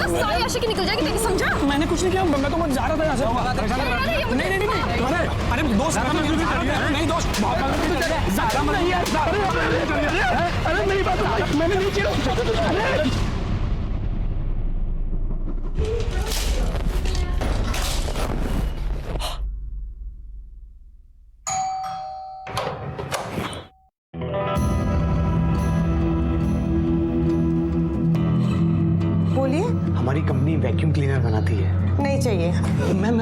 ना सारी आशिकी निकल जाएगी तेरी, समझा? मैंने कुछ नहीं किया, मैं तो बस जा रहा था यहाँ से। नहीं नहीं नहीं, अरे दोस्त नहीं दोस्त, अरे मेरी बात मैंने नहीं किया। बोलिए। हमारी कंपनी वैक्यूम क्लीनर बनाती है। नहीं चाहिए। मैम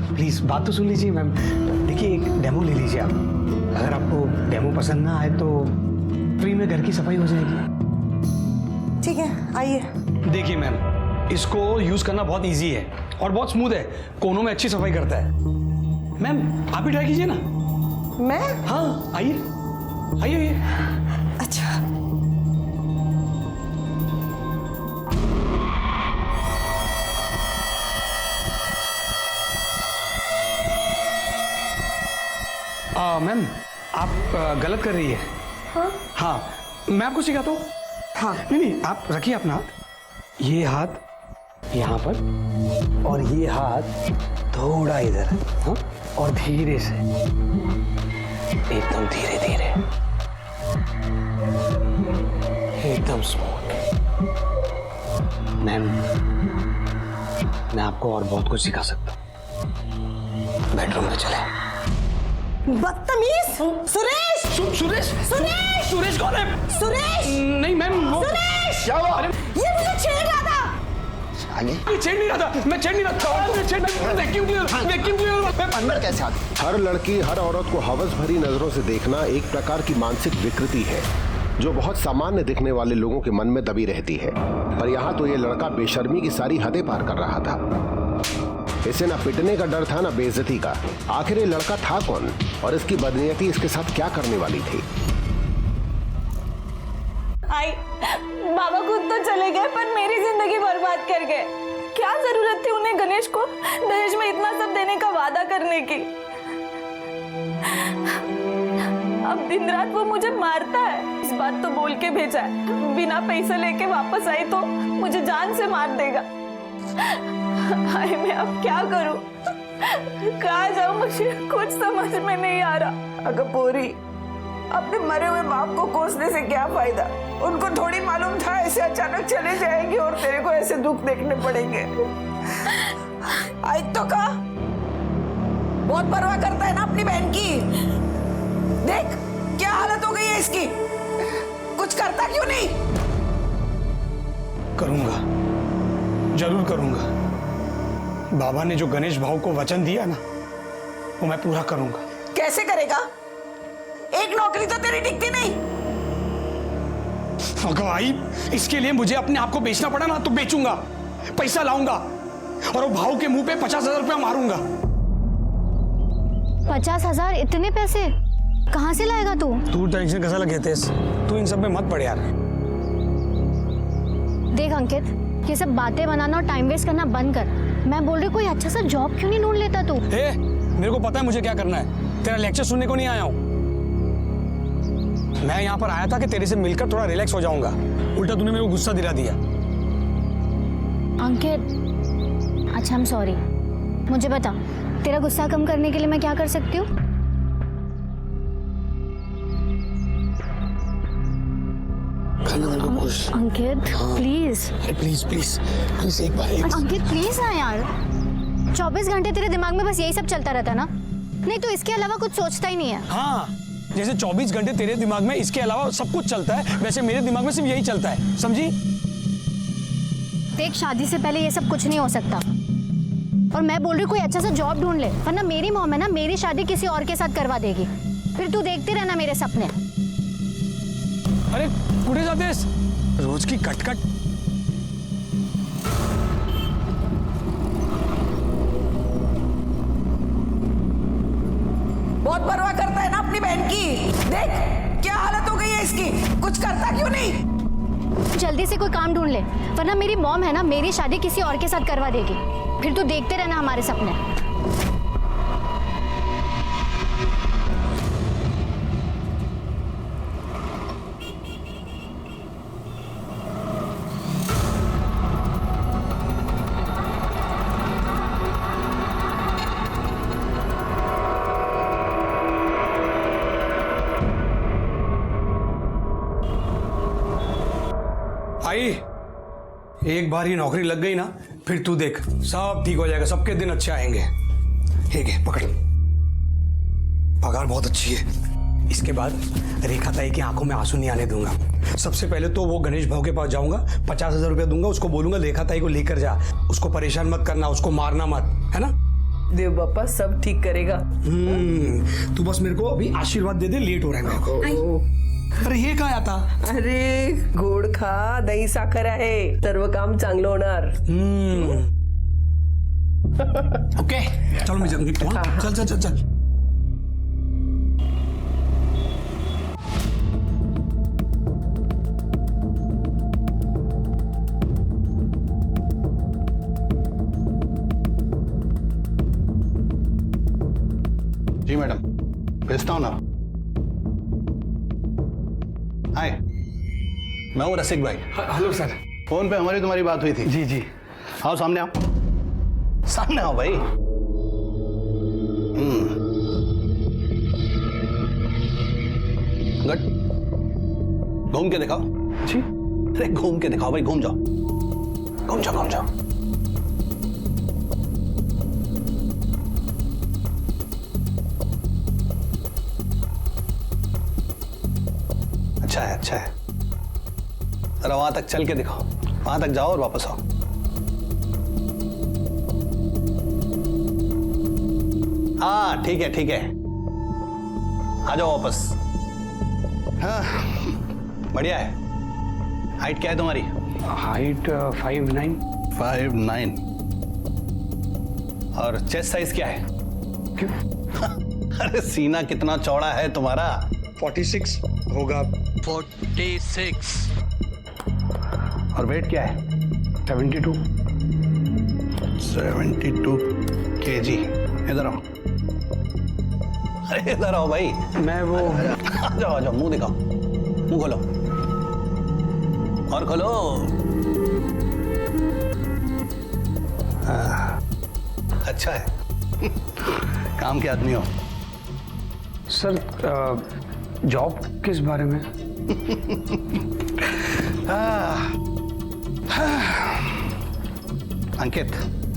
प्लीज बात तो सुन लीजिए मैम। देखिए एक डेमो ले लीजिए आप, अगर आपको डेमो पसंद ना आए तो फ्री में घर की सफाई हो जाएगी। ठीक है, आइए। देखिए मैम, इसको यूज करना बहुत इजी है और बहुत स्मूथ है, कोनों में अच्छी सफाई करता है। मैम आप भी ट्राई कीजिए ना। मैं? हाँ आइए आइए आइए। अच्छा। मैम आप गलत कर रही है। हाँ? हाँ मैं आपको सिखाता हूँ। हाँ। नहीं नहीं, आप रखिए अपना हाथ, ये हाथ यहाँ पर और ये हाथ थोड़ा इधर। हाँ, और धीरे से, एकदम धीरे धीरे, एकदम स्मूथ। मैम मैं आपको और बहुत कुछ सिखा सकता हूँ, बेडरूम में चले। बदतमीज! सुरेश! सुरेश! सुरेश! सुरेश कौन है? सुरेश! नहीं मैम वो... सुरेश! क्या हुआ? अरे ये मुझे छेड़ रहा था। मैं छेड़ नहीं रहा था, मैं छेड़ नहीं रहा था, वैक्यूम क्लीनर अंदर कैसे आते? हर लड़की हर औरत को हवस भरी नजरों से देखना एक प्रकार की मानसिक विकृति है जो बहुत सामान्य दिखने वाले लोगों के मन में दबी रहती है। पर यहाँ तो ये लड़का बेशर्मी की सारी हदें पार कर रहा था। इसे ना पिटने का डर था ना बेइज्जती का। आखिर ये लड़का था कौन और इसकी बदनीयती इसके साथ क्या करने वाली थी? आई बाबा खुद तो चले गए पर मेरी जिंदगी बर्बाद कर गए। क्या जरूरत थी उन्हें गणेश को दहेज में इतना सब देने का वादा करने की। अब दिन रात वो मुझे मारता है। इस बात तो बोल के भेजा है, बिना पैसे लेके वापस आई तो मुझे जान से मार देगा। हाय मैं अब क्या करूं, कहाँ जाऊं, मुझे कुछ समझ में नहीं आ रहा। अगर पूरी अपने मरे हुए बाप को कोसने से क्या फायदा? उनको थोड़ी मालूम था ऐसे अचानक चले जाएंगे और तेरे को ऐसे दुख देखने पड़ेंगे। आज तो कहा बहुत परवाह करता है ना अपनी बहन की। देख क्या हालत हो गई है इसकी, कुछ करता क्यों नहीं? करूंगा, जरूर करूंगा। बाबा ने जो गणेश भाव को वचन दिया ना, वो मैं पूरा करूंगा। कैसे करेगा? एक नौकरी तो तेरी टिकती नहीं। भाई इसके लिए मुझे अपने आप को बेचना पड़ा ना तो बेचूंगा, पैसा लाऊंगा और वो भाव के मुंह पे 50,000 रुपया मारूंगा। 50,000? इतने पैसे कहाँ से लाएगा तू? तू टेंशन कैसा लगे थे, तू इन सब में मत पड़ यार। देख अंकित, ये सब बातें बनाना और टाइम वेस्ट करना बंद कर। मैं बोल रही कोई अच्छा सा जॉब क्यों नहीं ढूंढ लेता तू? मेरे को पता है मुझे क्या करना है, तेरा लेक्चर सुनने को नहीं आया हूँ। मैं यहाँ पर आया था कि तेरे से मिलकर थोड़ा रिलैक्स हो जाऊंगा, उल्टा तूने मेरे को गुस्सा दिला दिया। अंकित अच्छा आई एम सॉरी, मुझे बता तेरा गुस्सा कम करने के लिए मैं क्या कर सकती हूँ? अंकित प्लीज प्लीज प्लीज प्लीज एक बार अंकित प्लीज ना यार, 24 घंटे तेरे दिमाग में बस यही सब चलता रहता ना? नहीं तो इसके अलावा कुछ सोचता ही नहीं है। हाँ, जैसे 24 घंटे तेरे दिमाग में इसके अलावा सब कुछ चलता है, वैसे मेरे दिमाग में सिर्फ यही चलता है, समझी? देख शादी से पहले ये सब कुछ नहीं हो सकता और मैं बोल रही कोई अच्छा सा जॉब ढूंढ ले, वरना मेरी मॉम है ना मेरी शादी किसी और के साथ करवा देगी, फिर तू देखते रहना मेरे सपने। अरे कुठे जातेस? रोज की कटकट। बहुत परवाह करता है ना अपनी बहन की। देख क्या हालत हो गई है इसकी, कुछ करता क्यों नहीं? जल्दी से कोई काम ढूंढ ले, वरना मेरी मॉम है ना मेरी शादी किसी और के साथ करवा देगी, फिर तू देखते रहना हमारे सपने। भाई एक बार ही नौकरी लग गई ना, फिर तू देख सब ठीक हो जाएगा, सबके दिन अच्छे आएंगे। ठीक है, पकड़। पगार बहुत अच्छी है। इसके बाद रेखा ताई की आंखों में आंसू नहीं आने दूंगा। सबसे पहले तो वो गणेश भाव के पास जाऊंगा, 50,000 रुपया दूंगा, उसको बोलूंगा रेखा ताई को लेकर जा, उसको परेशान मत करना, उसको मारना मत, है ना? देव बापा सब ठीक करेगा। तू बस मेरे को अभी आशीर्वाद दे दे, लेट हो रहा है मेरे को। अरे हे काय आता? अरे गोड खा, दही साखर आहे, सर्व काम चांगलं होणार। ओके चलो मैं निकलता हूं। चल चल चल चल। जी मैडम, भेजता हूँ ना। हाय, मैं हूँ रसिक भाई। Hello sir. फोन पे हमारी तुम्हारी बात हुई थी। जी जी। आओ सामने आओ, सामने आओ भाई। गट, घूम के दिखाओ। जी। अरे घूम के दिखाओ भाई, घूम जाओ, घूम जाओ, घूम जाओ। अच्छा है, अच्छा है। जरा वहां तक चल के दिखाओ, वहां तक जाओ और वापस आओ। हाँ ठीक है, ठीक है, आ जाओ वापस। हाँ बढ़िया है। हाइट क्या है तुम्हारी? हाइट 5'9". 5'9". और चेस्ट साइज क्या है? क्यों? अरे सीना कितना चौड़ा है तुम्हारा? 46 होगा। 46। और वेट क्या है? 72। 72 kg। इधर आओ, अरे इधर आओ भाई। मैं वो आ जाओ, मुंह दिखाओ, मुंह खोलो और खोलो। अच्छा है। काम के आदमी हो। सर जॉब किस बारे में? अंकित,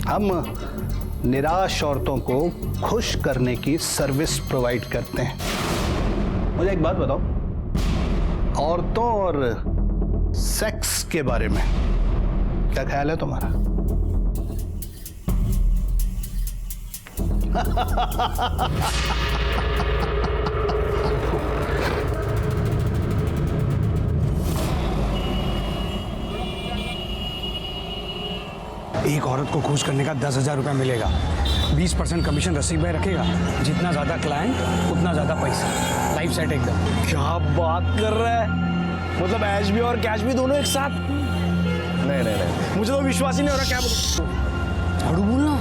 हम निराश औरतों को खुश करने की सर्विस प्रोवाइड करते हैं। मुझे एक बात बताओ, औरतों और सेक्स के बारे में क्या ख्याल है तुम्हारा? एक औरत को खुश करने का 10,000 रुपया मिलेगा। 20% कमीशन रसिक भाई रखेगा। जितना ज्यादा क्लाइंट उतना ज्यादा पैसा। लाइफ सेट एकदम। क्या बात कर रहा है? मतलब ऐश भी और कैश भी दोनों एक साथ? नहीं नहीं नहीं, मुझे तो विश्वास ही नहीं हो रहा। क्या झाड़ू बोलना,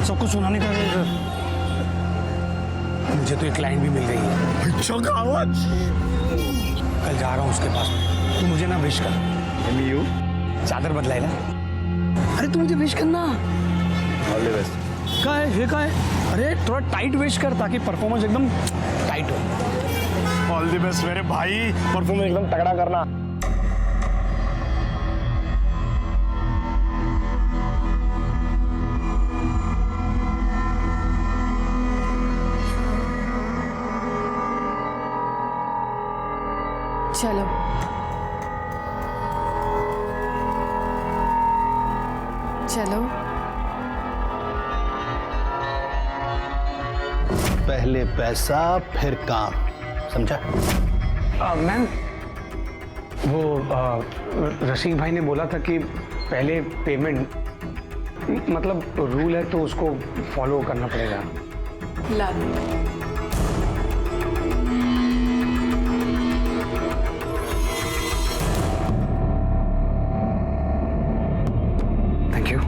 सबको सुनाने का। मुझे तो एक क्लाइंट भी मिल गई है। अच्छा कहावत। कल जा रहा हूँ उसके पास। तू मुझे ना विश कर। चादर बदलाएगा। अरे तू मुझे विश करना। All the best. क्या है ये? क्या है? अरे थोड़ा टाइट विश कर ताकि परफॉर्मेंस एकदम टाइट हो। ऑल द बेस्ट मेरे भाई, परफॉर्मेंस एकदम तगड़ा करना। चलो चलो। पहले पैसा फिर काम, समझा? मैम वो रसिक भाई ने बोला था कि पहले पेमेंट, मतलब रूल है तो उसको फॉलो करना पड़ेगा। ला थैंक यू।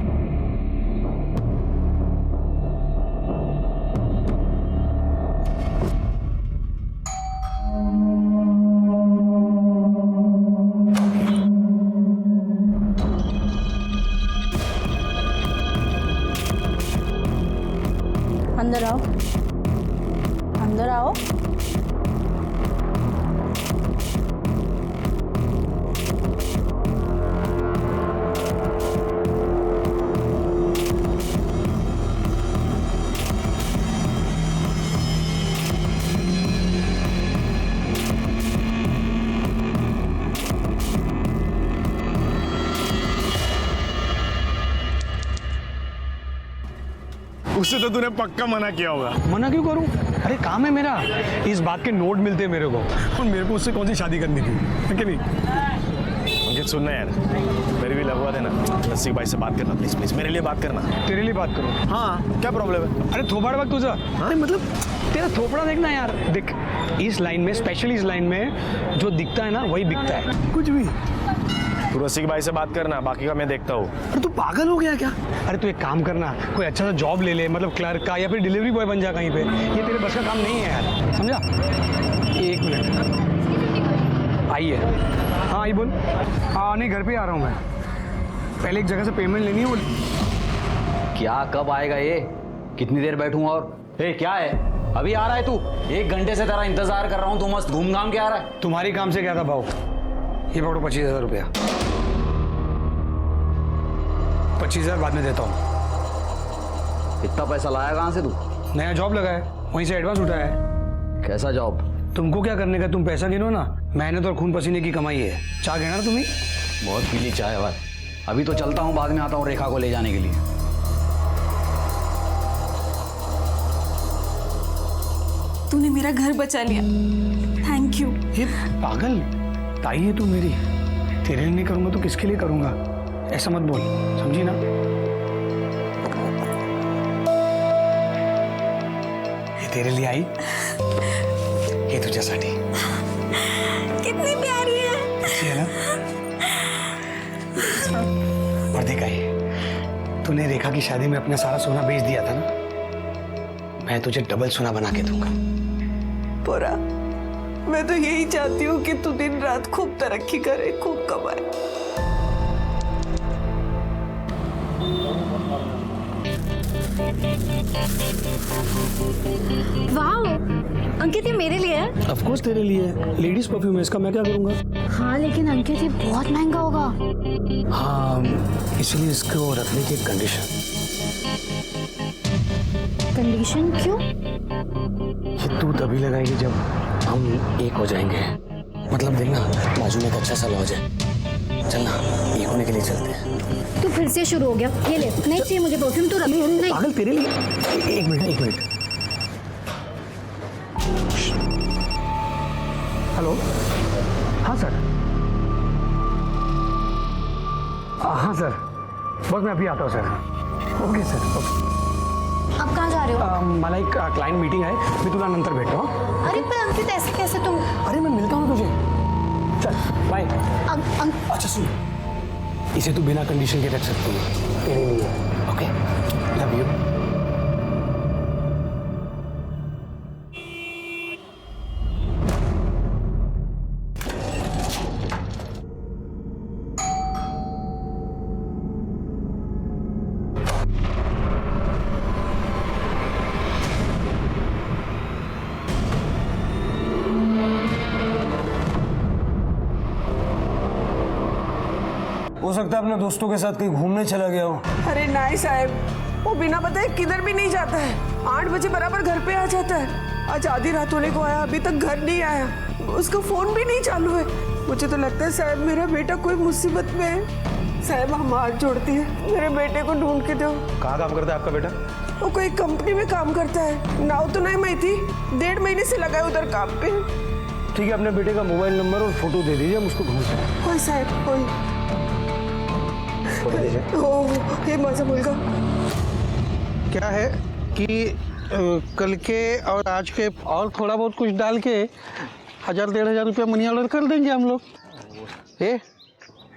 अंदर आओ, अंदर आओ। उससे तो तूने पक्का मना किया होगा। मना क्यों करूं? अरे काम है मेरा, इस बात के नोट मिलते हैं मेरे को, और मेरे को उससे कौन सी शादी करनी थी, है कि नहीं? अंकित सुनना यार, मेरी भी लगवा देना। रसिक भाई से बात करना प्लीज प्लीज, मेरे लिए बात करना। तेरे लिए बात करूं? हाँ क्या प्रॉब्लम है? अरे थोपड़ वक्त तुझा, अरे मतलब तेरा थोपड़ा देखना यार। देख इस लाइन में, स्पेशली इस लाइन में जो दिखता है ना वही बिकता है, कुछ भी। तू रसिक भाई से बात करना, बाकी का मैं देखता हूँ। अरे तू पागल हो गया क्या? अरे तू एक काम करना, कोई अच्छा सा जॉब ले ले, मतलब क्लर्क का या फिर डिलीवरी बॉय बन जा कहीं पे। ये तेरे बस का काम नहीं है यार, समझा? एक मिनट, आइए। हाँ आई बोल। हाँ नहीं, घर पे आ रहा हूँ मैं, पहले एक जगह से पेमेंट लेनी है। वो क्या कब आएगा ये? कितनी देर बैठूं? और क्या है, अभी आ रहा है तू? 1 घंटे से तेरा इंतजार कर रहा हूं, तू मस्त घूम घाम के आ रहा है। तुम्हारी काम से क्या था भाव? ये पकड़ो 25,000 रुपया। 25,000 बाद में देता हूँ। इतना पैसा लाया कहाँ से तू? नया जॉब लगा है, वहीं से एडवांस उठाया है। कैसा जॉब? तुमको क्या करने का, तुम पैसा गिनो ना, मेहनत और खून पसीने की कमाई है। चाह गिना ना तुम्हें? बहुत पीली चाय है भाई। अभी तो चलता हूँ, बाद में आता हूँ रेखा को ले जाने के लिए। तूने मेरा घर बचा लिया, थैंक यू। ये पागल ताई है तू मेरी, तेरे लिए नहीं करूंगा तो किसके लिए करूंगा? ऐसा मत बोल, समझी ना? ये तेरे लिए आई, ये तुझ्यासाठी। कितनी प्यारी है। अच्छी है ना? और देखा तूने रेखा की शादी में अपना सारा सोना बेच दिया था ना, मैं तुझे डबल सोना बना के दूंगा। पोरा, मैं तो यही चाहती हूँ कि तू दिन रात खूब तरक्की करे, खूब कमाए। वाह अंकित, ये मेरे लिए है। ऑफ कोर्स तेरे लिए है, लेडीज परफ्यूम है इसका, मैं क्या करूंगा? हाँ लेकिन अंकित ये बहुत महंगा होगा। हाँ इसलिए इसको रखने की कंडीशन। कंडीशन क्यों? ये तू तभी लगाएगी जब हम एक हो जाएंगे। मतलब देखना, बाजू में एक अच्छा सा लॉज है, चलना एक होने के लिए चलते हैं। तू फिर से शुरू हो गया, ये ले। नहीं चाहिए मुझे परफ्यूम, तू रख। नहीं पागल तेरे लिए। एक मिनट। हेलो, हाँ सर। हाँ सर, बस मैं अभी आता हूँ सर। Okay sir, okay. आप कहाँ जा रहे हो? मला एक क्लाइंट मीटिंग है, मी तुला नंतर भेटतो। अरे पर अंकित ऐसे कैसे तुम? अरे मैं मिलता हूँ तुझे, चल बाय। अच्छा सुन, इसे तू बिना कंडीशन के रख सकती है, तेरे लिए। Okay, love you. हो सकता है अपने दोस्तों के साथ कहीं घूमने चला गया हो। अरे नहीं साहब, वो बिना बताए किधर भी नहीं जाता है। 8 बजे बराबर घर पे आ जाता है। आज आधी रात होने को आया, अभी तक घर नहीं आया। उसका फोन भी नहीं चालू है। मुझे तो लगता है साहब मेरा बेटा कोई मुसीबत में है। साहब हम हाथ जोड़ती है, मेरे बेटे को ढूंढ के दो। कहाँ काम करता है आपका बेटा? वो कोई कंपनी में काम करता है, नाव तो नहीं मैं थी। 1.5 महीने से लगा है उधर काम पे। ठीक है, अपने बेटे का मोबाइल नंबर और फोटो दे दीजिए, हम उसको ढूंढते हैं। होय साहब होय। हे माझा मुलगा। क्या है कि कल के और आज के और थोड़ा बहुत कुछ डाल के 1,000-1,500 रुपया मनी ऑर्डर कर देंगे हम लोग।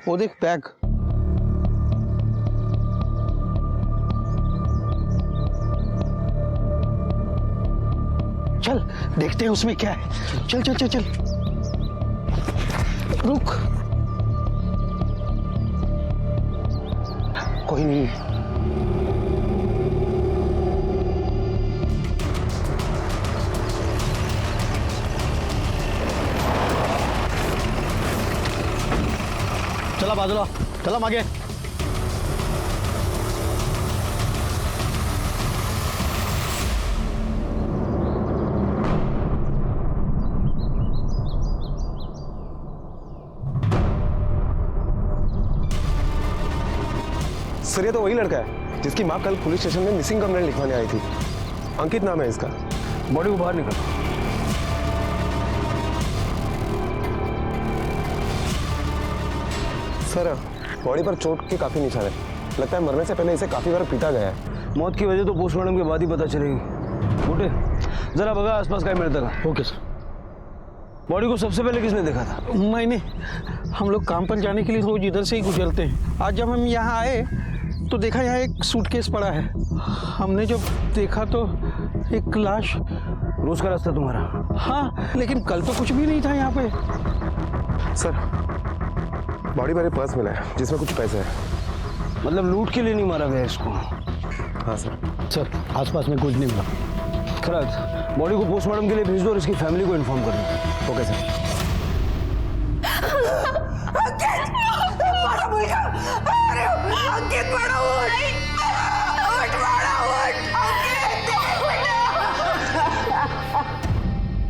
वो देख बैग। चल देखते हैं उसमें क्या है। चल चल चल चल, रुक। कोई नहीं। चला बाजूला, चला मागे। सर ये तो वही लड़का है। जिसकी माँ कल पुलिस स्टेशन में मिसिंग कंप्लेंट लिखवाने आई थी। अंकित नाम है इसका। बॉडी को बाहर निकल। सर, बॉडी पर चोट के काफी निशान है। लगता है मरने से पहले इसे काफी बार पीटा गया है। मौत की वजह तो पोस्टमार्टम के बाद ही पता चलेगी। बूटे जरा बगा आसपास का मिलता था। Okay sir. बॉडी को सबसे पहले किसने देखा था? मैंने। हम लोग काम पर जाने के लिए रोज इधर से ही गुजरते हैं। आज जब हम यहाँ आए तो देखा यहाँ एक सूटकेस पड़ा है। हमने जब देखा तो एक लाश। रोज का रास्ता तुम्हारा? हाँ, लेकिन कल तो कुछ भी नहीं था यहाँ पे। सर, बॉडी पर पर्स मिला है जिसमें कुछ पैसे हैं। मतलब लूट के लिए नहीं मारा गया इसको? हाँ सर। सर, आसपास में कुछ नहीं मिला। खराज, बॉडी को पोस्टमार्टम के लिए भेज दो और इसकी फैमिली को इन्फॉर्म कर दो। Okay sir. अंकित बड़ा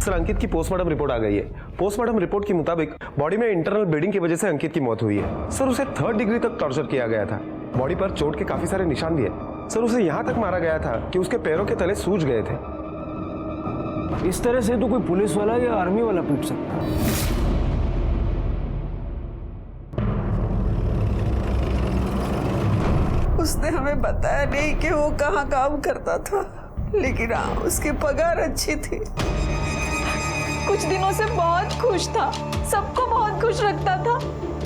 सर, अंकित की पोस्टमार्टम रिपोर्ट आ गई है। पोस्टमार्टम रिपोर्ट के मुताबिक बॉडी में इंटरनल ब्लीडिंग की वजह से अंकित की मौत हुई है। सर, उसे 3rd डिग्री तक टॉर्चर किया गया था। बॉडी पर चोट के काफी सारे निशान भी है। सर, उसे यहां तक मारा गया था कि उसके पैरों के तले सूज गए थे। इस तरह से तो कोई पुलिस वाला या आर्मी वाला पीट सकता है। उसने हमें बताया नहीं कि वो कहाँ काम करता था, लेकिन हाँ, उसकी पगार अच्छी थी। कुछ दिनों से बहुत खुश था, सबको बहुत खुश रखता था।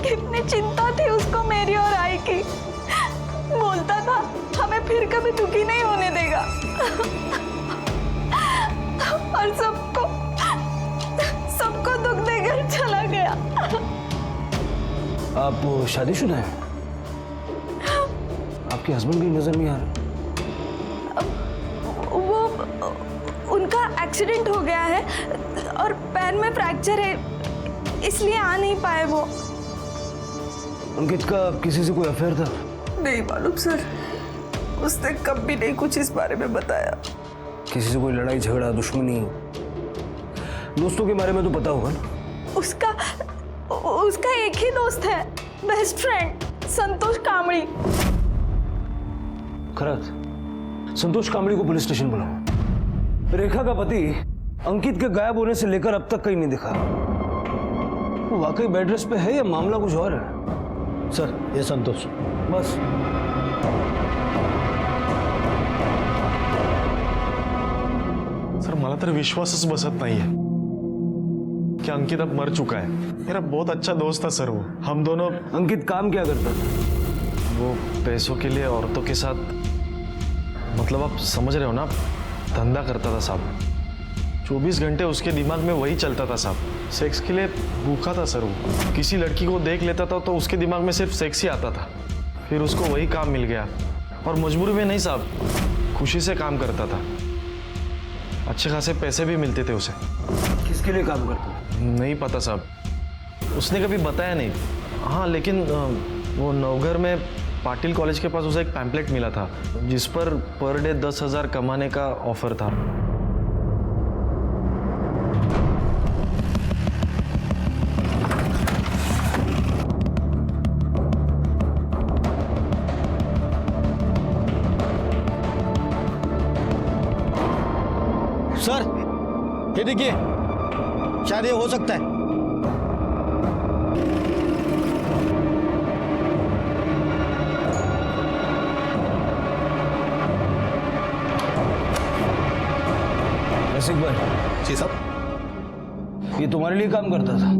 कितनी चिंता थी उसको मेरी और आई की। बोलता था हमें फिर कभी दुखी नहीं होने देगा। और सबको दुख देकर चला गया। आप शादीशुदा हैं? आपके हस्बैंड की नजर नहीं आ रहा। वो उनका एक्सीडेंट हो गया है और पैर में फ्रैक्चर है, इसलिए आ नहीं पाए वो। अंकित का किसी से कोई अफेयर था? नहीं मालूम सर, उसने कभी नहीं कुछ इस बारे में बताया। किसी से कोई लड़ाई झगड़ा दुश्मनी? दोस्तों के बारे में तो पता होगा ना? उसका एक ही दोस्त है, बेस्ट फ्रेंड, संतोष कामड़ी। खरत, संतोष कामड़ी को पुलिस स्टेशन बुलाओ। रेखा का पति अंकित के गायब होने से लेकर अब तक कहीं नहीं दिखा। वो वाकई बेड रेस्ट पे है या मामला कुछ और है? सर, ये संतोष। बस। सर, मला तर विश्वासच बसत नाहीये कि अंकित अब मर चुका है। मेरा बहुत अच्छा दोस्त था सर वो। हम दोनों। अंकित काम क्या करता था? वो पैसों के लिए औरतों के साथ, मतलब आप समझ रहे हो ना, धंधा करता था साहब। 24 घंटे उसके दिमाग में वही चलता था साहब। सेक्स के लिए भूखा था सर वो। किसी लड़की को देख लेता था तो उसके दिमाग में सिर्फ सेक्स ही आता था। फिर उसको वही काम मिल गया और मजबूरी में नहीं साहब, खुशी से काम करता था। अच्छे खासे पैसे भी मिलते थे उसे। किसके लिए काम करता? नहीं पता साहब, उसने कभी बताया नहीं। हाँ, लेकिन वो नवघर में पाटिल कॉलेज के पास उसे एक पैम्पलेट मिला था जिस पर डे 10,000 कमाने का ऑफर था। सर, ये देखिए, शायद ये हो सकता है। रसिक भाई। जी साहब। ये तुम्हारे लिए काम करता था?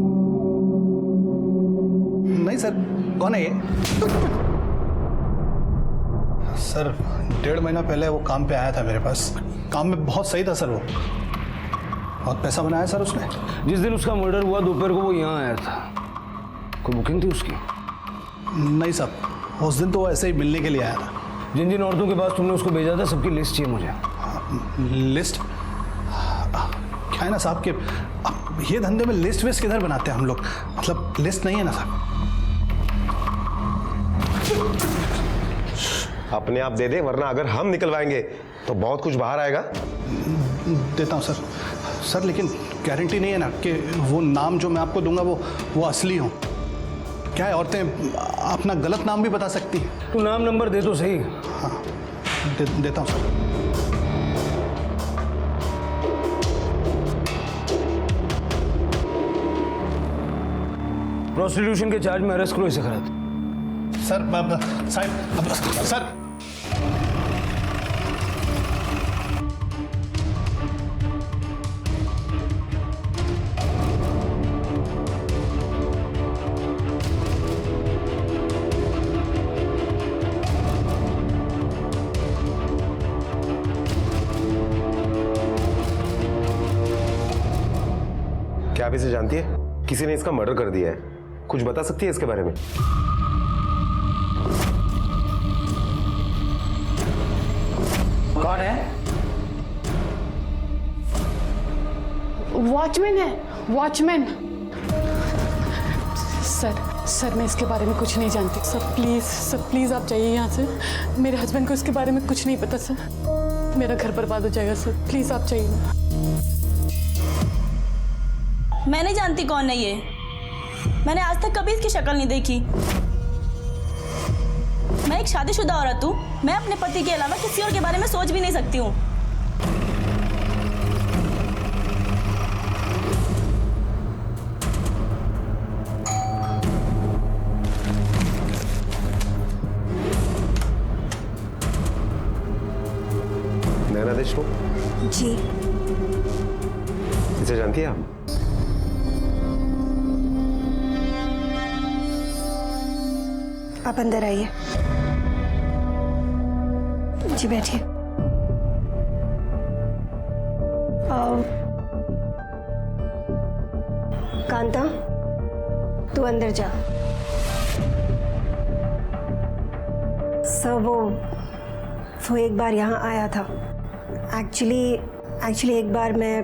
नहीं सर। कौन है ये? सर, 1.5 महीना पहले वो काम पे आया था मेरे पास। काम में बहुत सही था सर वो। बहुत पैसा बनाया सर उसने। जिस दिन उसका मर्डर हुआ दोपहर को वो यहाँ आया था। कोई बुकिंग थी उसकी? नहीं साहब, उस दिन तो वो ऐसे ही मिलने के लिए आया था। जिन जिन औरतों के पास तुमने उसको भेजा था सबकी लिस्ट चाहिए मुझे। लिस्ट? क्या है ना साहब कि अब ये धंधे में लिस्ट वेस्ट किधर बनाते हैं हम लोग? मतलब लिस्ट नहीं है ना साहब। अपने आप दे दे, वरना अगर हम निकलवाएंगे तो बहुत कुछ बाहर आएगा। देता हूँ सर। सर, लेकिन गारंटी नहीं है ना कि वो नाम जो मैं आपको दूंगा वो असली हो। क्या है, औरतें अपना गलत नाम भी बता सकती हैं। तू नाम नंबर दे तो सही। हाँ, देता हूँ सर। प्रोस्टिट्यूशन के चार्ज में अरेस्ट करो इसे खराब। सर साहब सर क्या आप इसे जानती है? किसी ने इसका मर्डर कर दिया है। कुछ बता सकती है इसके बारे में? कौन है? वॉचमैन है, वॉचमैन। सर मैं इसके बारे में कुछ नहीं जानती। सर प्लीज आप जाइए यहाँ से। मेरे हस्बैंड को इसके बारे में कुछ नहीं पता सर। मेरा घर बर्बाद हो जाएगा सर। प्लीज आप जाइए। मैं नहीं जानती कौन है ये। मैंने आज तक कभी इसकी शक्ल नहीं देखी। मैं एक शादीशुदा औरत हूँ। मैं अपने पति के अलावा किसी और के बारे में सोच भी नहीं सकती हूँ। नैना देशमुख जी। इसे जानती है आप? आप अंदर आइए। जी बैठिए। कांता, तू अंदर जा। सर वो एक बार यहाँ आया था। एक्चुअली एक बार मैं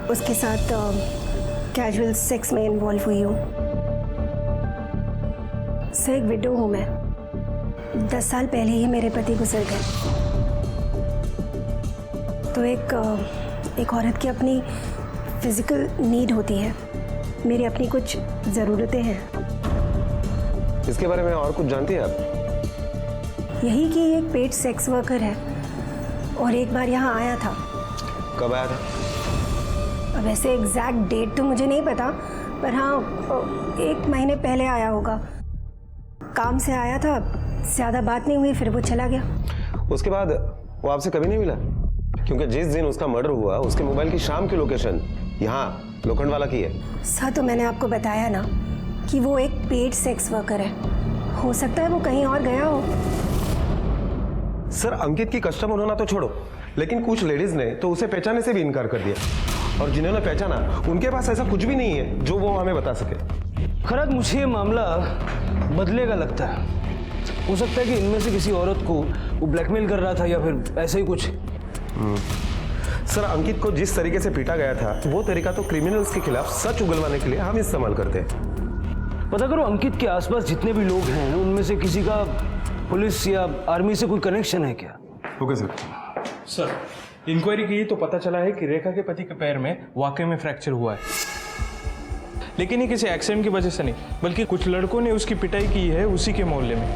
उसके साथ कैजुअल सेक्स में इन्वॉल्व हुई हूँ। सर एक विडो हूँ मैं। 10 साल पहले ही मेरे पति गुजर गए। तो एक औरत की अपनी फिजिकल नीड होती है। मेरी अपनी कुछ ज़रूरतें हैं। इसके बारे में और कुछ जानती है आप? यही कि एक पेड सेक्स वर्कर है और एक बार यहाँ आया था। कब आया था? अब ऐसे एग्जैक्ट डेट तो मुझे नहीं पता, पर हाँ 1 महीने पहले आया होगा। काम से आया था, ज़्यादा बात नहीं हुई, फिर वो चला गया। उसके बाद वो आपसे कभी नहीं मिला? क्योंकि जिस दिन उसका मर्डर हुआ उसके मोबाइल की शाम की लोकेशन यहाँ लोखंडवाला की है। सर तो मैंने आपको बताया ना कि वो एक पेड सेक्स वर्कर है। हो सकता है वो कहीं और गया हो। सर अंकित की कस्टमर होना तो छोड़ो, लेकिन कुछ लेडीज ने तो उसे पहचानने से भी इनकार कर दिया, और जिन्होंने पहचाना उनके पास ऐसा कुछ भी नहीं है जो वो हमें बता सके। खैर मुझे ये मामला बदलेगा लगता है। हो सकता है कि इनमें से किसी औरत को वो ब्लैकमेल कर रहा था या फिर ऐसे ही कुछ। सर अंकित को जिस तरीके से पीटा गया था वो तरीका तो क्रिमिनल्स के खिलाफ सच उगलवाने के लिए हम इस्तेमाल करते हैं। पता करो अंकित के आसपास जितने भी लोग हैं उनमें से किसी का पुलिस या आर्मी से कोई कनेक्शन है क्या? Okay sir. सर इंक्वायरी की तो पता चला है कि रेखा के पति के पैर में वाकई में फ्रैक्चर हुआ है, लेकिन ये किसी एक्सीडेंट की वजह से नहीं, बल्कि कुछ लड़कों ने उसकी पिटाई की है उसी के मोहल्ले में।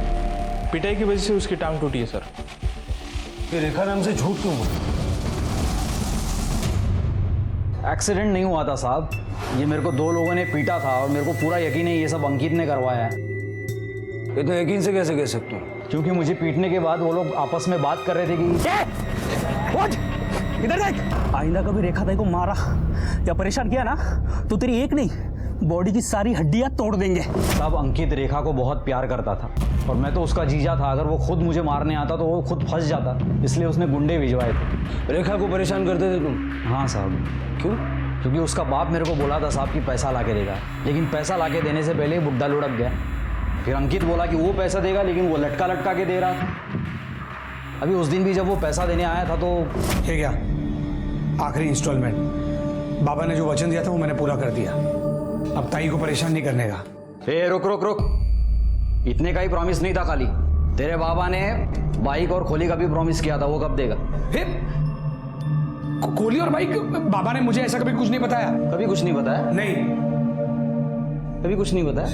पिटाई की वजह से उसकी टांग टूटी है सर। ये रेखा नाम से झूठ क्यों बोला? एक्सीडेंट नहीं हुआ था साहब, ये मेरे को 2 लोगों ने पीटा था और मेरे को पूरा यकीन है ये सब अंकित ने करवाया है। इतने यकीन से कैसे कह सकते हो? क्योंकि मुझे पीटने के बाद वो लोग आपस में बात कर रहे थे कि इधर देख, आइंदा कभी रेखा ताई को मारा या परेशान किया ना तो तेरी एक नहीं बॉडी की सारी हड्डियां तोड़ देंगे। साहब अंकित रेखा को बहुत प्यार करता था और मैं तो उसका जीजा था। अगर वो खुद मुझे मारने आता तो वो खुद फंस जाता, इसलिए उसने गुंडे भिजवाए थे। रेखा को परेशान करते थे तुम? हाँ साहब। क्यों? क्योंकि उसका बाप मेरे को बोला था साहब कि पैसा ला के देगा, लेकिन पैसा ला के देने से पहले ही बुड्ढा लुढ़क गया। फिर अंकित बोला कि वो पैसा देगा, लेकिन वो लटका लटका के दे रहा था। अभी उस दिन भी जब वो पैसा देने आया था तो ये क्या आखिरी इंस्टॉलमेंट, बाबा ने जो वचन दिया था वो मैंने पूरा कर दिया। अब ताई को परेशान नहीं करने का। ए रुक रुक रुक, इतने का ही प्रॉमिस नहीं था खाली। तेरे बाबा ने बाइक और खोली का भी प्रॉमिस किया था, वो कब देगा? कोहली और बाइक? बाबा ने मुझे ऐसा कभी कुछ नहीं बताया। कभी कुछ नहीं बताया? नहीं, कभी कुछ नहीं बताया।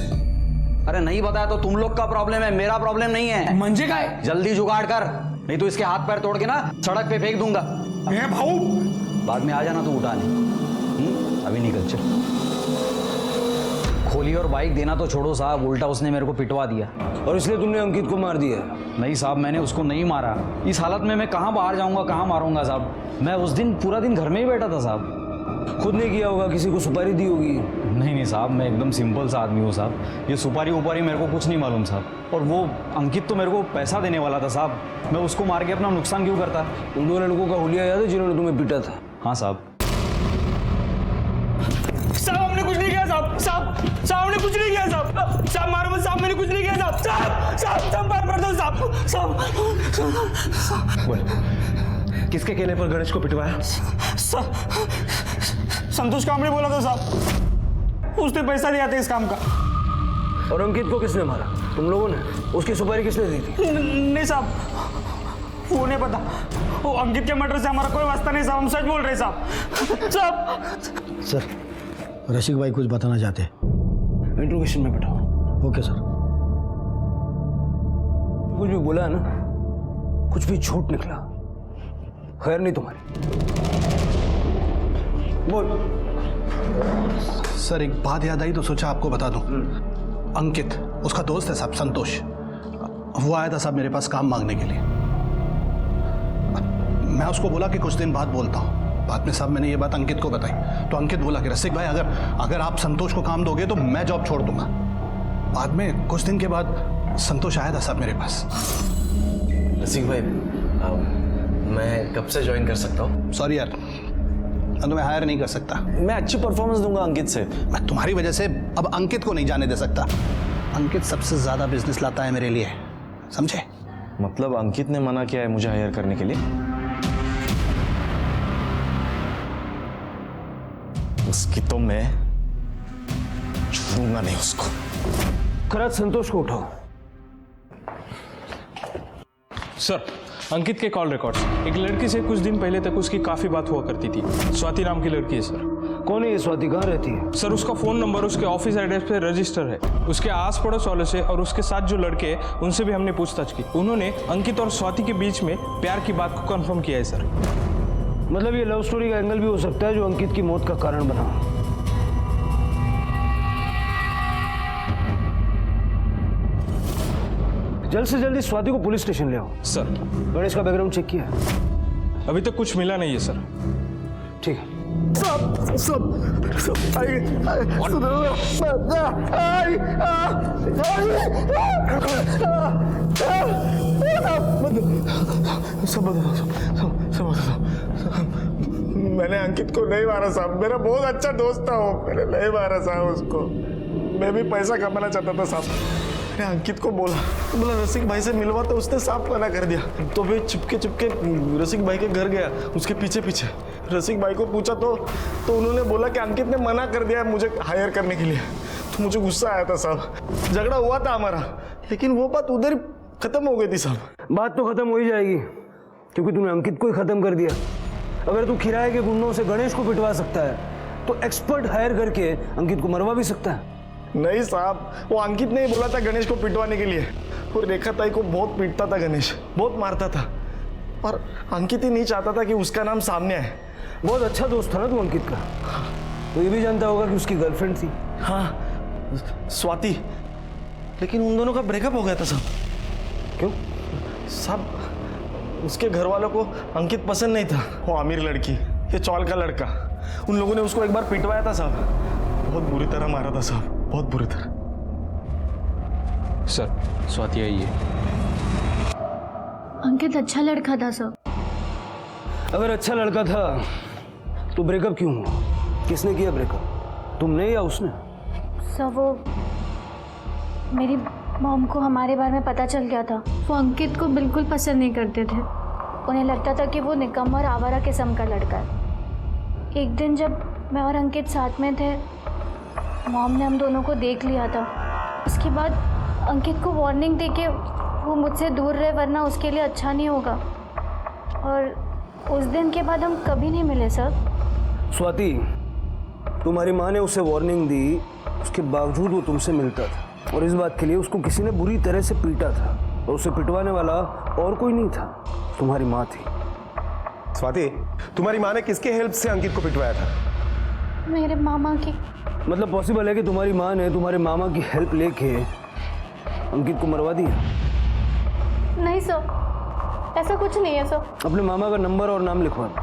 अरे नहीं बताया तो तुम लोग का प्रॉब्लम है, मेरा प्रॉब्लम नहीं है। मंजे का है। जल्दी जुगाड़ कर। नहीं तो इसके हाथ पैर तोड़ के ना सड़क पे फेंक दूंगा। भाऊ बाद में आ जाना तो उठा नहीं। अभी निकल चल। खोली और बाइक देना तो छोड़ो साहब, उल्टा उसने मेरे को पिटवा दिया। और इसलिए तुमने अंकित को मार दिया? नहीं साहब, मैंने उसको नहीं मारा। इस हालत में मैं कहाँ बाहर जाऊंगा, कहाँ मारूंगा साहब। मैं उस दिन पूरा दिन घर में ही बैठा था साहब। खुद ने किया होगा, किसी को सुपारी दी होगी। नहीं साहब, मैं एकदम सिंपल सा आदमी हूँ साहब। ये सुपारी उपारी मेरे को कुछ नहीं मालूम साहब। और वो अंकित तो मेरे को पैसा देने वाला था साहब, मैं उसको मार के अपना नुकसान क्यों करता। उन दो लड़कों का हुलिया याद है जिन्होंने तुम्हें पीटा था? हाँ साहब। साहब हमने कुछ नहीं किया साहब। साहब हमने कुछ नहीं किया साहब। साहब मारो मत साहब, मैंने कुछ नहीं किया साहब। साहब पैर पड़ दो साहब। किसके कहने पर गणेश को पिटवाया? संतोष कामड़ी बोला था साहब, उसने पैसा दिया था इस काम का। और अंकित को किसने मारा? तुम लोगों ने? उसकी सुपारी किसने दी थी? नहीं साहब, वो नहीं पता। वो अंकित के मर्डर से हमारा कोई वास्ता नहीं साहब, हम सच बोल रहे साहब। सर, रसिक भाई कुछ बताना चाहते हैं। इंट्रोगेशन में बैठाओ। Okay sir. कुछ भी बोला है ना, कुछ भी झूठ निकला, खैर नहीं तुम्हारी। बोल। सर एक बात याद आई तो सोचा आपको बता दूं। अंकित, उसका दोस्त है साहब संतोष, वो आया था साहब मेरे पास काम मांगने के लिए। मैं उसको बोला कि कुछ दिन बाद बोलता हूँ। बाद में साहब मैंने ये बात अंकित को बताई तो अंकित बोला कि रसिक भाई अगर आप संतोष को काम दोगे तो मैं जॉब छोड़ दूंगा। बाद में कुछ दिन के बाद संतोष आया था साहब मेरे पास। रसिक भाई, मैं कब से ज्वाइन कर सकता हूँ? सॉरी यार, मैं तुम्हें हायर नहीं कर सकता। मैं अच्छी परफॉर्मेंस दूंगा अंकित से। मैं तुम्हारी वजह से अब अंकित को नहीं जाने दे सकता। अंकित सबसे ज्यादा बिजनेस लाता है मेरे लिए, समझे? मतलब अंकित ने मना किया है मुझे हायर करने के लिए? उसकी तो मैं छोड़ूंगा नहीं उसको। खराज संतोष को उठाओ। सर, अंकित के कॉल रिकॉर्ड्स। एक लड़की से कुछ दिन पहले तक उसकी काफी बात हुआ करती थी। स्वाति नाम की लड़की है सर। कौन है ये स्वाति? कहाँ रहती है? सर उसका फोन नंबर उसके ऑफिस एड्रेस पे रजिस्टर है। उसके आस पड़ोस वालों से और उसके साथ जो लड़के हैं उनसे भी हमने पूछताछ की। उन्होंने अंकित और स्वाति के बीच में प्यार की बात को कंफर्म किया है सर। मतलब ये लव स्टोरी का एंगल भी हो सकता है जो अंकित की मौत का कारण बना। जल्द से जल्दी स्वाति को पुलिस स्टेशन ले आओ। सर, गणेश का बैकग्राउंड चेक किया? अभी तक कुछ मिला नहीं है सर। ठीक है। मैंने अंकित को नहीं मारा साहब, मेरा बहुत अच्छा दोस्त था वो। मैंने नहीं मारा साहब उसको, मैं भी पैसा कमाना चाहता था साहब। मैंने अंकित को बोला रसिक भाई से मिलवा, तो उसने साफ मना कर दिया। तो मैं चुपके रसिक भाई के घर गया, उसके पीछे रसिक भाई को पूछा तो उन्होंने बोला कि अंकित ने मना कर दिया मुझे हायर करने के लिए। तो मुझे गुस्सा आया था साहब, झगड़ा हुआ था हमारा, लेकिन वो बात उधर खत्म हो गई थी साहब। बात तो खत्म हो ही जाएगी क्योंकि तूने अंकित को ही खत्म कर दिया। अगर तू किराए के गुंडों से गणेश को पिटवा सकता है तो एक्सपर्ट हायर करके अंकित को मरवा भी सकता है। नहीं साहब, वो अंकित ने ही बोला था गणेश को पिटवाने के लिए। वो रेखा ताई को बहुत पीटता था गणेश, बहुत मारता था, पर अंकित ही नहीं चाहता था कि उसका नाम सामने आए। बहुत अच्छा दोस्त था ना तू अंकित का। तो ये भी जानता होगा कि उसकी गर्लफ्रेंड थी। हाँ, स्वाति, लेकिन उन दोनों का ब्रेकअप हो गया था साहब। क्यों साहब? उसके घर वालों को अंकित पसंद नहीं था। वो अमीर लड़की, ये चौल का लड़का, उन लोगों ने उसको एक बार पिटवाया था साहब। बहुत बुरी तरह मारा था साहब, बहुत बुरी तरह। सर, स्वाति आई है। अंकित अच्छा लड़का था सर। अगर अच्छा लड़का था तो ब्रेकअप क्यों हुआ? किसने किया ब्रेकअप, तुमने या उसने? सर वो मेरी मॉम को हमारे बारे में पता चल गया था। वो अंकित को बिल्कुल पसंद नहीं करते थे। उन्हें लगता था कि वो निकम्मा और आवारा किस्म का लड़का है। एक दिन जब मैं और अंकित साथ में थे, मॉम ने हम दोनों को देख लिया था। उसके बाद अंकित को वार्निंग देके वो मुझसे दूर रहे, वरना उसके लिए अच्छा नहीं होगा। और उस दिन के बाद हम कभी नहीं मिले सर। स्वाति, तुम्हारी माँ ने उसे वार्निंग दी, उसके बावजूद वो तुमसे मिलता था और इस बात के लिए उसको किसी ने बुरी तरह से पीटा था। और उसे पिटवाने वाला और कोई नहीं था, तुम्हारी माँ थी। स्वाति, तुम्हारी माँ ने किसके हेल्प से अंकित को पिटवाया था? मेरे मामा की। मतलब पॉसिबल है कि तुम्हारी माँ ने तुम्हारे मामा की हेल्प लेके अंकित को मरवा दिया? नहीं सर, ऐसा कुछ नहीं है सर। अपने मामा का नंबर और नाम लिखवा दो।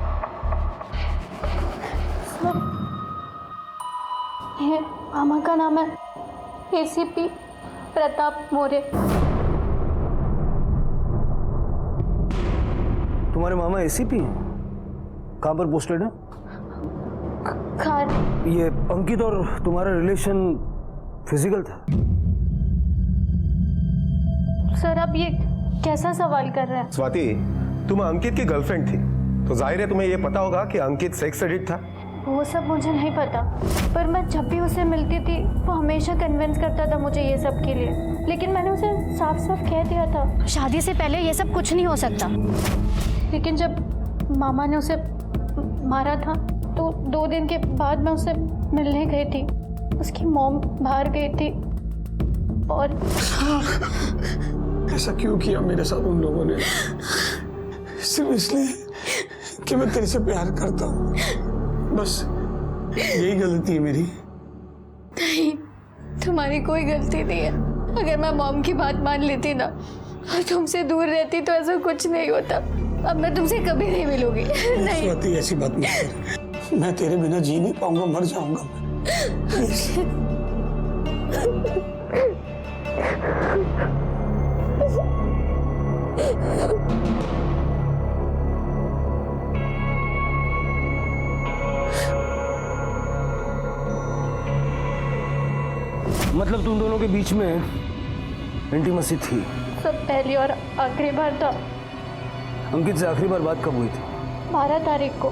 ये मामा का नाम है एसीपी प्रताप मौर्य। तुम्हारे मामा एसीपी हैं? कहाँ पर पोस्टेड है? खान। ये अंकित और तुम्हारा रिलेशन फिजिकल था? सर आप ये कैसा सवाल कर रहे हैं? स्वाति, तुम अंकित की गर्लफ्रेंड थी, तो जाहिर है तुम्हें यह पता होगा कि अंकित सेक्स एडिक्ट था। वो सब मुझे नहीं पता, पर मैं जब भी उसे मिलती थी वो हमेशा कन्विंस करता था मुझे ये सब के लिए, लेकिन मैंने उसे साफ साफ कह दिया था शादी से पहले ये सब कुछ नहीं हो सकता। लेकिन जब मामा ने उसे मारा था तो 2 दिन के बाद मैं उसे मिलने गई थी। उसकी मॉम बाहर गई थी और ऐसा क्यों किया मेरे साथ उन लोगों ने? सिर्फ इसलिए कि मैं तेरे से प्यार करता हूँ, बस यही गलती है मेरी। नहीं, तुम्हारी कोई गलती नहीं है। अगर मैं मॉम की बात मान लेती ना और तुमसे दूर रहती तो ऐसा कुछ नहीं होता। अब मैं तुमसे कभी नहीं मिलूंगी। नहीं स्वाति, ऐसी बात मत कर। मैं तेरे बिना जी नहीं पाऊंगा, मर जाऊंगा मैं। मतलब तुम दोनों के बीच में इंटीमेसी थी? सब पहली और आखिरी बार था। अंकित से आखिरी बार बात कब हुई थी? 12 तारीख को,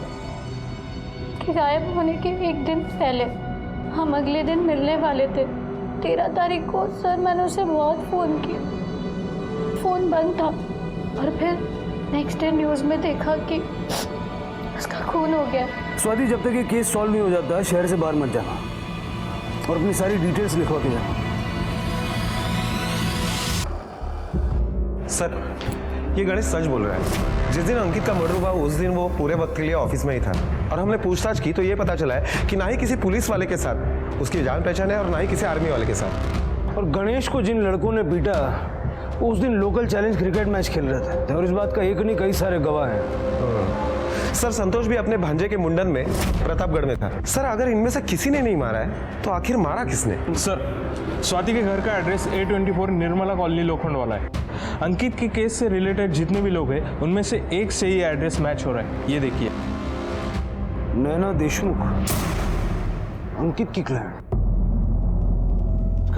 कि गायब होने के 1 दिन पहले। हम अगले दिन मिलने वाले थे। 13 तारीख को सर मैंने उसे बहुत फ़ोन किया, फ़ोन बंद था। और फिर नेक्स्ट डे न्यूज़ में देखा कि उसका खून हो गया। स्वाति, जब तक ये केस सॉल्व नहीं हो जाता शहर से बाहर मत जाना और अपनी सारी डिटेल्स लिखवा के जाना। सर, ये गणेश सच बोल रहा है। जिस दिन अंकित का मर्डर हुआ उस दिन वो पूरे वक्त के लिए ऑफिस में ही था, और हमने पूछताछ की तो ये पता चला है कि ना ही किसी पुलिस वाले के साथ उसकी जान पहचान है और ना ही किसी आर्मी वाले के साथ। और गणेश को जिन लड़कों ने पीटा वो उस दिन लोकल चैलेंज क्रिकेट मैच खेल रहे थे, और इस बात का एक नहीं कई सारे गवाह हैं। सर, संतोष भी अपने भांजे के मुंडन में प्रतापगढ़ में था। सर, अगर इनमें से किसी ने नहीं मारा है तो आखिर मारा किसने? सर, स्वाति के घर का एड्रेस A24 निर्मला कॉलोनी लोखंड वाला है। अंकित के केस से रिलेटेड जितने भी लोग हैं उनमें से एक से ही एड्रेस मैच हो रहा है। ये देखिए, नैना देशमुख, अंकित की क्लाइंट।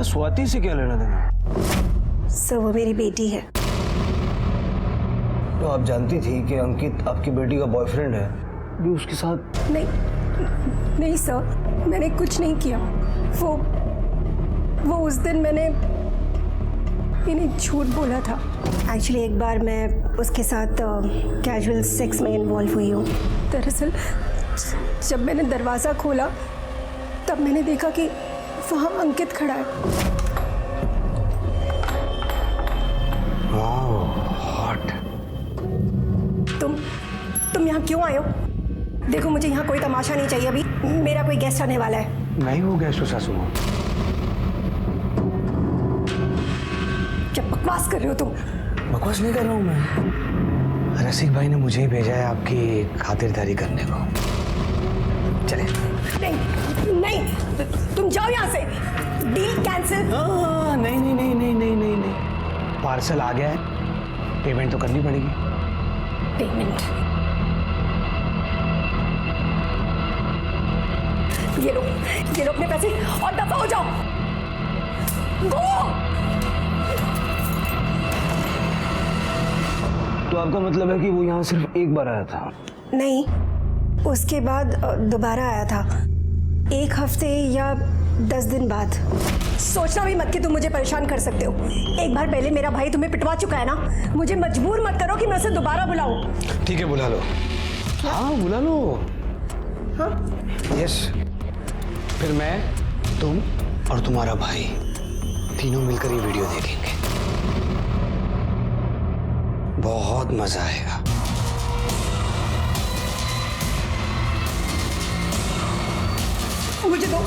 स्वाति से क्या लेना देना? सर, वो मेरी बेटी है। तो आप जानती थी कि अंकित आपकी बेटी का बॉयफ्रेंड है, भी उसके साथ? नहीं सर, मैंने कुछ नहीं किया। वो उस दिन मैंने इन्हें झूठ बोला था। एक्चुअली एक बार मैं उसके साथ कैजुअल सेक्स में इन्वॉल्व हुई हूँ। दरअसल जब मैंने दरवाज़ा खोला तब मैंने देखा कि वहाँ अंकित खड़ा है। हॉट। तुम यहाँ क्यों आए हो? देखो, मुझे यहाँ कोई तमाशा नहीं चाहिए। अभी मेरा कोई गेस्ट आने वाला है। नहीं हो गेस्ट सासू माँ। क्या बकवास कर रहे हो तुम? बकवास नहीं कर रहा हूँ मैं। रसिक भाई ने मुझे ही भेजा है आपकी खातिरदारी करने को। चले। नहीं, तुम जाओ यहाँ से। Deal cancel. नहीं। पार्सल आ गया है, पेमेंट तो करनी पड़ेगी। पेमेंट? ये लो अपने पैसे और दफा हो जाओ। गो। तो आपका मतलब है कि वो यहाँ सिर्फ एक बार आया था? नहीं, उसके बाद दोबारा आया था, 1 हफ्ते या 10 दिन बाद। सोचना भी मत कि तुम मुझे परेशान कर सकते हो। एक बार पहले मेरा भाई तुम्हें पिटवा चुका है ना। मुझे मजबूर मत करो कि मैं उसे दोबारा बुलाऊं। ठीक है, बुला लो। हाँ, बुला लो। हाँ? यस। फिर मैं, तुम और तुम्हारा भाई तीनों मिलकर ये वीडियो देखेंगे। बहुत मजा आएगा। मुझे दो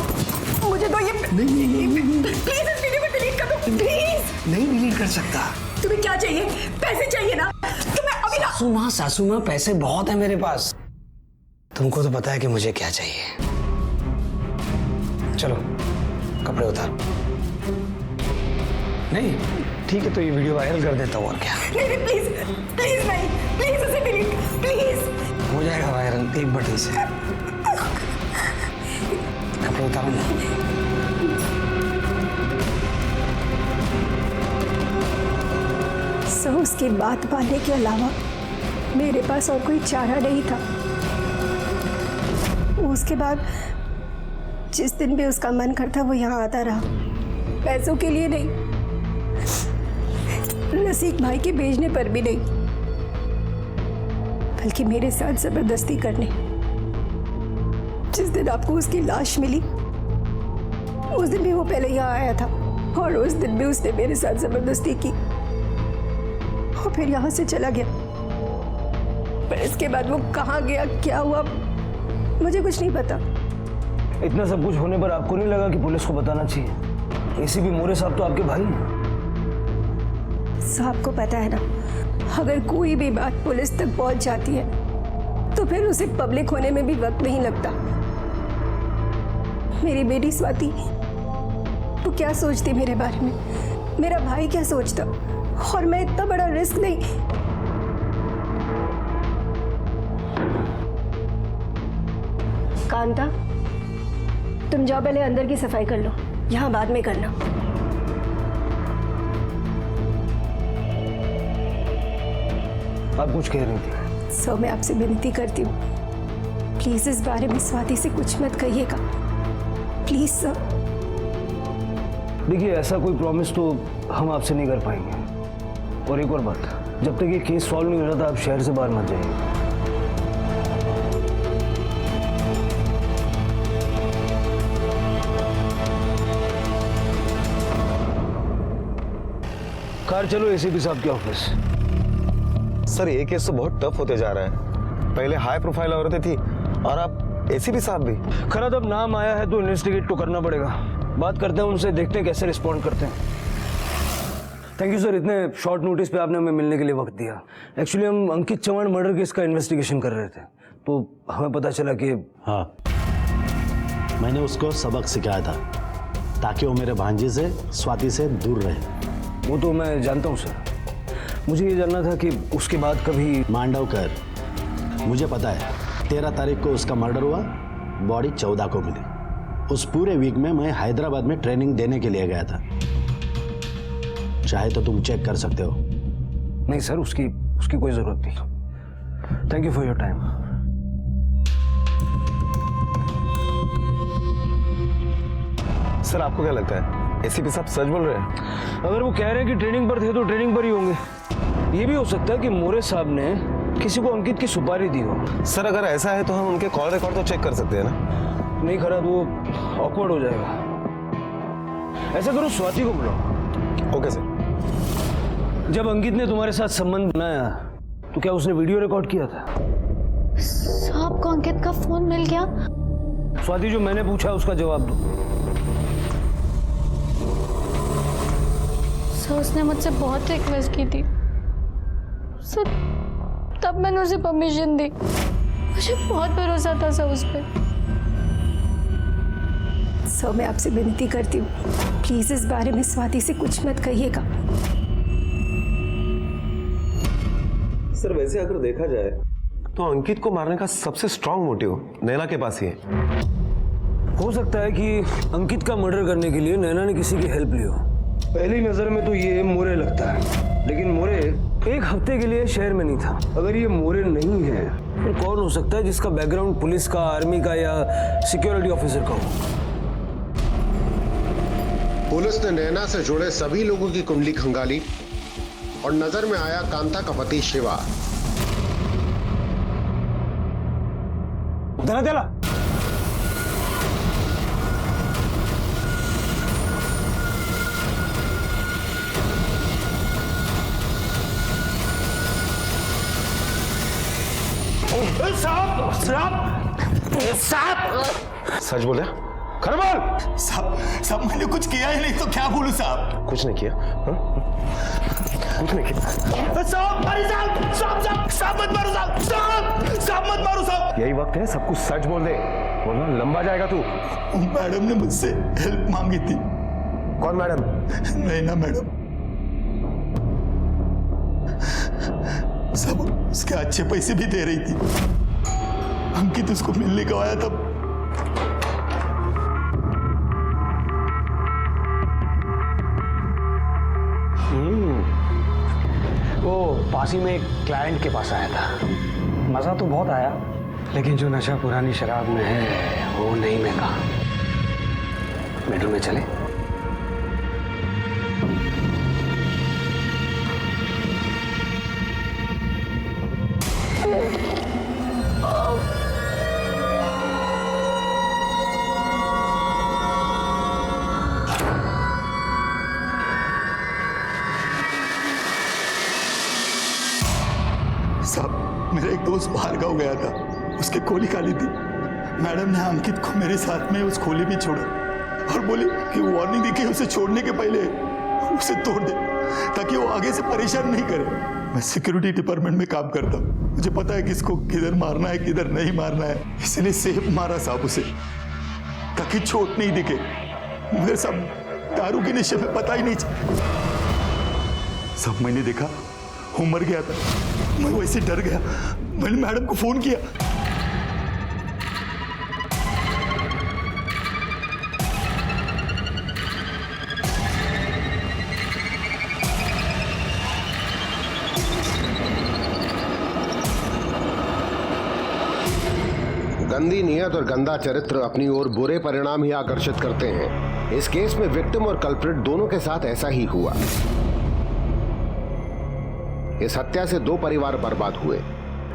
ये प्लीज इस वीडियो को डिलीट कर दो प्लीज। नहीं डिलीट कर सकता। तुम्हें क्या चाहिए? पैसे चाहिए ना? तुम्हें अभी ना सासू माँ पैसे बहुत है मेरे पास। तुमको तो पता है कि मुझे क्या चाहिए। चलो कपड़े उतार। नहीं ठीक है तो ये वीडियो वायरल कर देता हूँ और क्या। नहीं प्लीज प्लीज नहीं, प्लीज उसे डिलीट प्लीज। हो जाएगा वायरल एक बटन से। कपड़े उतारो ना। सो उसकी बात मानने के अलावा मेरे पास और कोई चारा नहीं था। उसके बाद जिस दिन भी उसका मन करता वो यहाँ आता रहा, पैसों के लिए नहीं, नसीक भाई के भेजने पर भी नहीं, बल्कि मेरे साथ जबरदस्ती करने। जिस दिन आपको उसकी लाश मिली उस दिन भी वो पहले यहाँ आया था और उस दिन भी उसने मेरे साथ जबरदस्ती की और फिर यहाँ से चला गया। पर इसके बाद वो कहाँ गया, क्या हुआ, मुझे कुछ नहीं पता। इतना सब कुछ होने पर आपको नहीं लगा कि पुलिस को बताना चाहिए? एसीपी मोरे साहब तो आपके भाई हैं। साहब को पता है ना, अगर कोई भी बात पुलिस तक पहुंच जाती है तो फिर उसे पब्लिक होने में भी वक्त नहीं लगता। मेरी बेटी स्वाति वो क्या सोचती मेरे बारे में, मेरा भाई क्या सोचता, और मैं इतना बड़ा रिस्क नहीं। कांता तुम जाओ, पहले अंदर की सफाई कर लो, यहाँ बाद में करना। आप कुछ कह रही थी? सो मैं आपसे विनती करती हूँ, प्लीज इस बारे में स्वाति से कुछ मत कहिएगा, प्लीज सर। देखिए ऐसा कोई प्रॉमिस तो हम आपसे नहीं कर पाएंगे। और एक और बात, जब तक ये केस सॉल्व नहीं हो जाता आप शहर से बाहर मत जाइए। कार चलो एसीपी साहब के ऑफिस। सर ये केस तो बहुत टफ होते जा रहा है। पहले हाई प्रोफाइल औरतें थी और अब एसीपी साहब भी। खैर अब नाम आया है तो इन्वेस्टिगेट तो करना पड़ेगा। बात करते हैं उनसे, देखते हैं कैसे रिस्पॉन्ड करते हैं। थैंक यू सर, इतने शॉर्ट नोटिस पे आपने हमें मिलने के लिए वक्त दिया। एक्चुअली हम अंकित चौहान मर्डर केस का इन्वेस्टिगेशन कर रहे थे तो हमें पता चला कि हाँ मैंने उसको सबक सिखाया था ताकि वो मेरे भांजे से स्वाति से दूर रहे। वो तो मैं जानता हूँ सर, मुझे ये जानना था कि उसके बाद कभी मांडवकर, मुझे पता है 13 तारीख को उसका मर्डर हुआ, बॉडी 14 को मिली। उस पूरे वीक में मैं हैदराबाद में ट्रेनिंग देने के लिए गया था, चाहे तो तुम चेक कर सकते हो। नहीं सर, उसकी कोई जरूरत नहीं। Thank you for your time. Sir आपको क्या लगता है एसीपी साहब सच बोल रहे हैं? अगर वो कह रहे हैं कि ट्रेनिंग पर थे तो ट्रेनिंग पर ही होंगे। ये भी हो सकता है कि मोरे साहब ने किसी को अंकित की सुपारी दी हो। सर अगर ऐसा है तो हम उनके कॉल रिकॉर्ड तो चेक कर सकते हैं ना? नहीं करा तो ऑकवर्ड हो जाएगा। ऐसा करो, स्वाति को बुलाओ। Okay sir. जब अंकित ने तुम्हारे साथ संबंध बनाया तो क्या उसने वीडियो रिकॉर्ड किया था? साहब को अंकित का फोन मिल गया? स्वाति जो मैंने पूछा उसका जवाब दो। सर उसने मुझसे बहुत रिक्वेस्ट की थी सर, तब मैंने उसे परमिशन दी। मुझे बहुत भरोसा था सर उस पर। सर मैं आपसे विनती करती हूँ, प्लीज इस बारे में स्वाति से कुछ मत कहिएगा। सर वैसे अगर देखा जाए तो अंकित को मारने का सबसे स्ट्रांग मोटिव नैना के पास ही है। हो सकता है कि अंकित का मर्डर करने के लिए नैना ने किसी की हेल्प ली हो। पहली नजर में तो ये मोरे लगता है, लेकिन मोरे एक हफ्ते के लिए शहर में नहीं था। अगर ये मोरे नहीं है तो कौन हो सकता है जिसका बैकग्राउंड पुलिस का, आर्मी का या सिक्योरिटी ऑफिसर का हो? पुलिस ने नैना से जुड़े सभी लोगों की कुंडली खंगाली और नजर में आया कांता का पति शिवा। चला सच बोले? खर बोल। साहब मैंने कुछ किया ही नहीं तो क्या बोलूं साहब? कुछ नहीं किया? कुछ नहीं किया। साहब मत मारो साहब मत मारो साहब। यही वक्त है सब कुछ सच बोल दे, वरना लंबा जाएगा तू। मैडम ने मुझसे हेल्प मांगी थी। कौन मैडम? नैना मैडम। सब उसके अच्छे पैसे भी दे रही थी। अंकित उसको मिलने को आया तब वो पास ही में एक क्लाइंट के पास आया था। मज़ा तो बहुत आया, लेकिन जो नशा पुरानी शराब में है वो नहीं मैं कहा। बेडरूम में चले? साहब मेरा एक दोस्त बाहर गाँव गया था, उसके खोली खाली थी। मैडम ने अंकित को मेरे साथ में उस खोली में छोड़ा और बोली कि वार्निंग देके उसे छोड़ने के पहले उसे तोड़ दे ताकि वो आगे से परेशान नहीं करे। मैं सिक्योरिटी डिपार्टमेंट में काम करता हूँ, मुझे पता है किसको किधर मारना है किधर नहीं मारना है, इसलिए सेफ मारा साहब उसे ताकि चोट नहीं दिखे। मगर सब दारू के नशे में पता ही नहीं सब मैंने देखा वो मर गया था। मैं वैसे डर गया, मैंने मैडम को फोन किया। गंदी नीयत और गंदा चरित्र अपनी ओर बुरे परिणाम ही आकर्षित करते हैं। इस केस में विक्टिम और कल्प्रिट दोनों के साथ ऐसा ही हुआ। इस हत्या से 2 परिवार बर्बाद हुए।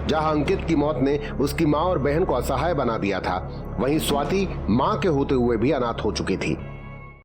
जहां अंकित की मौत ने उसकी मां और बहन को असहाय बना दिया था, वहीं स्वाति मां के होते हुए भी अनाथ हो चुकी थी।